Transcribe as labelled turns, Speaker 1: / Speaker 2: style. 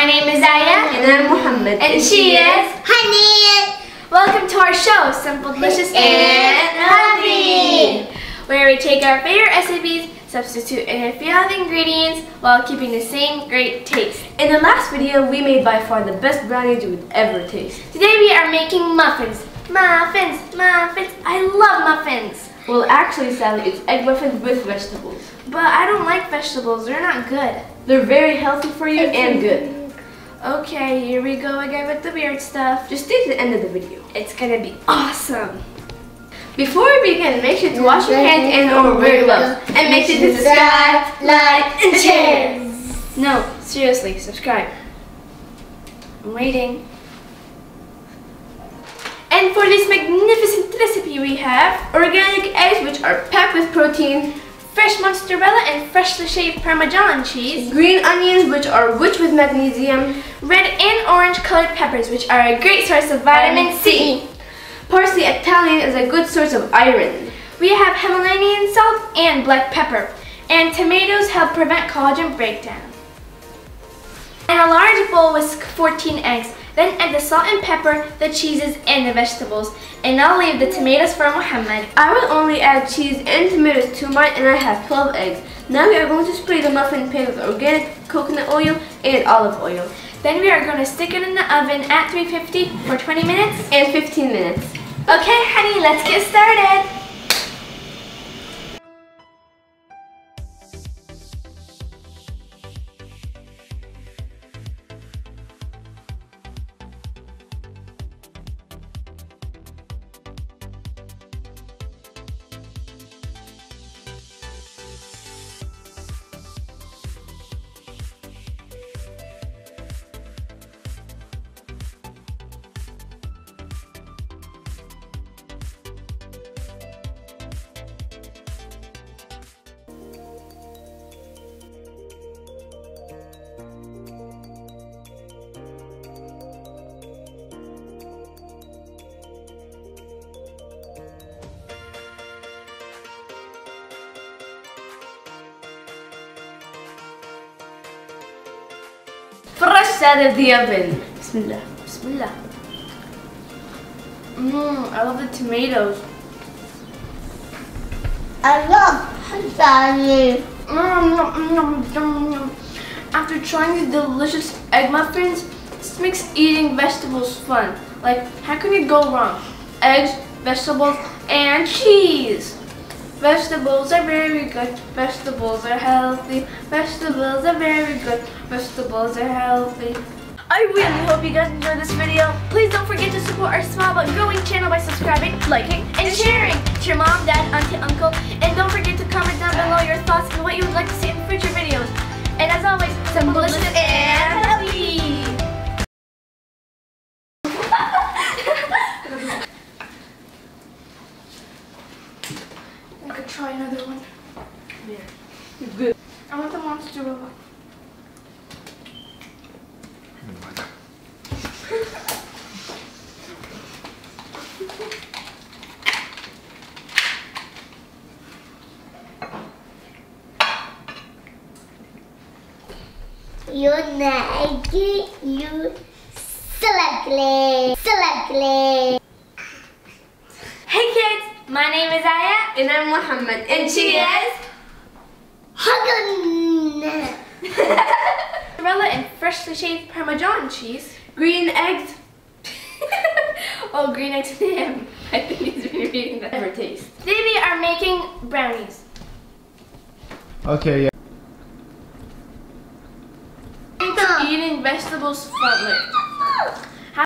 Speaker 1: My name is Aya.
Speaker 2: And I'm Muhammad.
Speaker 1: And she is
Speaker 3: Honey.
Speaker 1: Welcome to our show, Simple, Delicious, and Healthy, where we take our favorite recipes, substitute in a few healthy ingredients while keeping the same great taste.
Speaker 2: In the last video, we made by far the best brownies you would ever taste.
Speaker 1: Today we are making muffins. Muffins, muffins. I love muffins.
Speaker 2: Well, actually, Sally, it's egg muffins with vegetables.
Speaker 1: But I don't like vegetables. They're not good.
Speaker 2: They're very healthy for you and good.
Speaker 1: Okay, here we go again with the weird stuff.
Speaker 2: Just stay to the end of the video.
Speaker 1: It's gonna be awesome.
Speaker 2: Before we begin, make sure to wash your hands and/or wear gloves. And make sure to subscribe, like, and share.
Speaker 1: No, seriously, subscribe. I'm waiting. And for this magnificent recipe we have organic eggs, which are packed with protein, fresh mozzarella and freshly shaved Parmesan cheese,
Speaker 2: green onions, which are rich with magnesium,
Speaker 1: red and orange colored peppers, which are a great source of vitamin C.
Speaker 2: Parsley Italian is a good source of iron.
Speaker 1: We have Himalayan salt and black pepper, and tomatoes help prevent collagen breakdown. And a large bowl with 14 eggs. Then add the salt and pepper, the cheeses, and the vegetables. And I'll leave the tomatoes for Muhammad.
Speaker 2: I will only add cheese and tomatoes to mine, and I have 12 eggs. Now we are going to spray the muffin pan with organic coconut oil and olive oil.
Speaker 1: Then we are going to stick it in the oven at 350 for 20 minutes
Speaker 2: and 15 minutes.
Speaker 1: Okay, honey, let's get started.
Speaker 2: Fresh out of the oven. Bismillah.
Speaker 1: Bismillah. I love the tomatoes.
Speaker 3: I love honey.
Speaker 1: After trying the delicious egg muffins, this makes eating vegetables fun. Like, how can you go wrong? Eggs, vegetables, and cheese. Vegetables are very good. Vegetables are healthy. Vegetables are very good. Vegetables are healthy. I really hope you guys enjoyed this video. Please don't forget to support our small but growing channel by subscribing, liking, and sharing to your mom, dad, auntie, uncle. And don't forget to comment down below your thoughts and what you would like to see in future videos. And as always, simple, delicious, and healthy. I could try another one.
Speaker 2: Yeah. It's good.
Speaker 1: I want the mozzarella.
Speaker 3: You're not you select.
Speaker 1: Hey kids, my name is Aya.
Speaker 2: And I'm Muhammad. And she is
Speaker 1: mozzarella and freshly shaved Parmesan cheese.
Speaker 2: green eggs.
Speaker 1: Oh, green eggs and ham. I think he's been reading that.
Speaker 2: Ever taste.
Speaker 1: Today we are making brownies.
Speaker 4: Okay, yeah.
Speaker 1: Eating vegetables fun.